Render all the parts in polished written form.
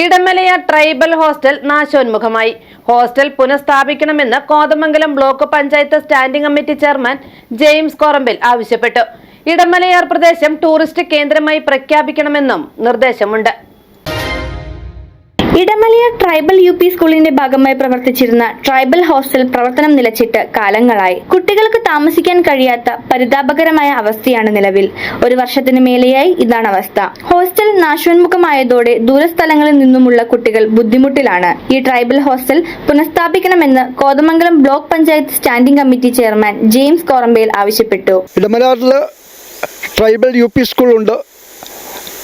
Idamalayar tribal hostel നാശോന്മുഖമായി. Hostel പുനഃസ്ഥാപിക്കണമെന്ന് Kothamangalam block panchayat standing committee chairman James Korambil ആവശ്യപ്പെട്ടു. ഇടമലയാർ പ്രദേശം ടൂറിസ്റ്റ് കേന്ദ്രമായി പ്രഖ്യാപിക്കണമെന്നും നിർദ്ദേശമുണ്ട്. ഇടമലയാർ ട്രൈബൽ UP സ്കൂളിന്റെ ഭാഗമായി പ്രവർത്തിച്ചിരുന്ന ട്രൈബൽ ഹോസ്റ്റൽ പ്രവർത്തനം നിലച്ചിട്ട് കാലങ്ങളായി. കുട്ടികൾക്ക് താമസിക്കാൻ കഴിയാത്ത പരിതാപകരമായ അവസ്ഥയാണ് നിലവിൽ. ഒരു വർഷത്തിന് മേലെയായി ഇതാണ് അവസ്ഥ. ഹോസ്റ്റൽ നാശോന്മുഖമായതോടെ ദൂരസ്ഥലങ്ങളിൽ നിന്നുമുള്ള കുട്ടികൾ ബുദ്ധിമുട്ടിലാണ്. ഈ ട്രൈബൽ ഹോസ്റ്റൽ പുനഃസ്ഥാപിക്കണമെന്ന് Kothamangalam block panchayat standing committee chairman James Korambel ആവശ്യപ്പെട്ടു. ഇടമലയാറില് ട്രൈബൽ UP സ്കൂളുണ്ട്.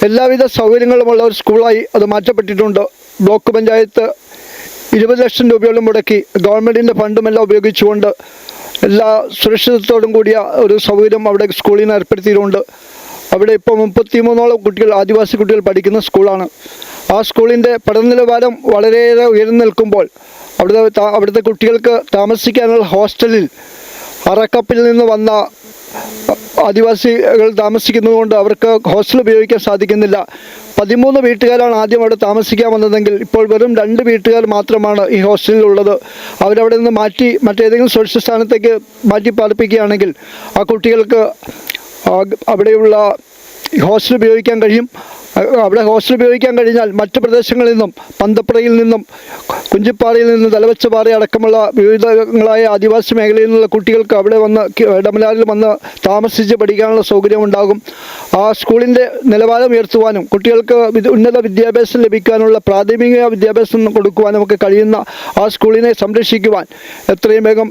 എല്ലാവിധ സൗകര്യങ്ങളുമുള്ള ഒരു സ്കൂളായി അത് മാറ്റപ്പെട്ടിട്ടുണ്ട്. ബ്ലോക്ക് പഞ്ചായത്ത് 20 ലക്ഷം രൂപയോളം മുടക്കി ഗവൺമെൻറ്റിൻ്റെ ഫണ്ടുമെല്ലാം ഉപയോഗിച്ചുകൊണ്ട് എല്ലാ സുരക്ഷിതത്തോടും കൂടിയ ഒരു സൗകര്യം അവിടെ സ്കൂളിൽ നിന്ന് ഏർപ്പെടുത്തിയിട്ടുണ്ട്. അവിടെ ഇപ്പോൾ 33ഓളം കുട്ടികൾ, ആദിവാസി കുട്ടികൾ പഠിക്കുന്ന സ്കൂളാണ്. ആ സ്കൂളിൻ്റെ പഠന നിലവാരം വളരെയേറെ ഉയർന്നു നിൽക്കുമ്പോൾ അവിടുത്തെ കുട്ടികൾക്ക് താമസിക്കാനുള്ള ഹോസ്റ്റലിൽ അറക്കപ്പിൽ നിന്ന് വന്ന ആദിവാസികൾ താമസിക്കുന്നതുകൊണ്ട് അവർക്ക് ഹോസ്റ്റൽ ഉപയോഗിക്കാൻ സാധിക്കുന്നില്ല. 13 വീട്ടുകാരാണ് ആദ്യം അവിടെ താമസിക്കാൻ വന്നതെങ്കിൽ ഇപ്പോൾ വെറും 2 വീട്ടുകാർ മാത്രമാണ് ഈ ഹോസ്റ്റലിലുള്ളത്. അവരവിടെ നിന്ന് മാറ്റി മറ്റേതെങ്കിലും സുരക്ഷിത സ്ഥാനത്തേക്ക് മാറ്റി പാർപ്പിക്കുകയാണെങ്കിൽ ആ കുട്ടികൾക്ക് അവിടെയുള്ള ഹോസ്റ്റൽ ഉപയോഗിക്കാൻ കഴിയും. അവിടെ ഹോസ്റ്റൽ ഉപയോഗിക്കാൻ കഴിഞ്ഞാൽ മറ്റു പ്രദേശങ്ങളിൽ നിന്നും, പന്തപ്പുറയിൽ നിന്നും, കുഞ്ചിപ്പാറയിൽ നിന്നും, തലവച്ചപ്പാറ അടക്കമുള്ള വിവിധങ്ങളായ ആദിവാസി മേഖലയിൽ നിന്നുള്ള കുട്ടികൾക്ക് അവിടെ വന്ന് ഇടമലയാറിൽ വന്ന് താമസിച്ച് പഠിക്കാനുള്ള സൗകര്യമുണ്ടാകും. ആ സ്കൂളിൻ്റെ നിലവാരം ഉയർത്തുവാനും കുട്ടികൾക്ക് ഉന്നത വിദ്യാഭ്യാസം ലഭിക്കാനുള്ള പ്രാഥമിക വിദ്യാഭ്യാസം കൊടുക്കുവാനും ഒക്കെ കഴിയുന്ന ആ സ്കൂളിനെ സംരക്ഷിക്കുവാൻ എത്രയും വേഗം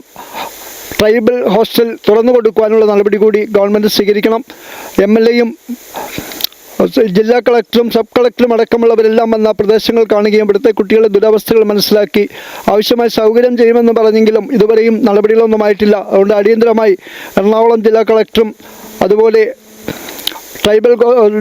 ട്രൈബൽ ഹോസ്റ്റൽ തുറന്നു കൊടുക്കുവാനുള്ള നടപടി കൂടി ഗവൺമെൻറ് സ്വീകരിക്കണം. MLAയും ജില്ലാ കളക്ടറും സബ് കളക്ടറും അടക്കമുള്ളവരെല്ലാം വന്ന പ്രദേശങ്ങൾ കാണുകയും ഇവിടുത്തെ കുട്ടികളുടെ ദുരവസ്ഥകൾ മനസ്സിലാക്കി ആവശ്യമായ സൗകര്യം ചെയ്യുമെന്ന് പറഞ്ഞെങ്കിലും ഇതുവരെയും നടപടികളൊന്നുമായിട്ടില്ല. അതുകൊണ്ട് അടിയന്തരമായി എറണാകുളം ജില്ലാ കളക്ടറും അതുപോലെ ട്രൈബൽ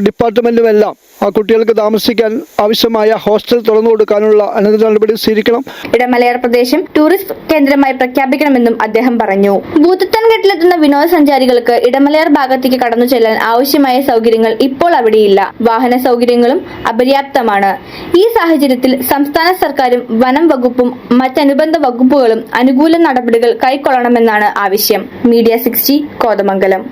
ഡിപ്പാർട്ട്മെൻറ്റുമെല്ലാം ആ കുട്ടികൾക്ക് താമസിക്കാൻ ആവശ്യമായ ഹോസ്റ്റൽ തുറന്നു കൊടുക്കാനുള്ള അനന്തര നടപടി സ്വീകരിക്കണം. ഇടമലയാർ പ്രദേശം ടൂറിസ്റ്റ് കേന്ദ്രമായി പ്രഖ്യാപിക്കണമെന്നും അദ്ദേഹം പറഞ്ഞു. ഭൂതത്താൻകെട്ടിലെത്തുന്ന വിനോദസഞ്ചാരികൾക്ക് ഇടമലയാർ ഭാഗത്തേക്ക് കടന്നു ചെല്ലാൻ ആവശ്യമായ സൗകര്യങ്ങൾ ഇപ്പോൾ അവിടെയില്ല. വാഹന സൗകര്യങ്ങളും അപര്യാപ്തമാണ്. ഈ സാഹചര്യത്തിൽ സംസ്ഥാന സർക്കാരും വനം വകുപ്പും മറ്റനുബന്ധ വകുപ്പുകളും അനുകൂല നടപടികൾ കൈക്കൊള്ളണമെന്നാണ് ആവശ്യം. മീഡിയ 60 കോതമംഗലം.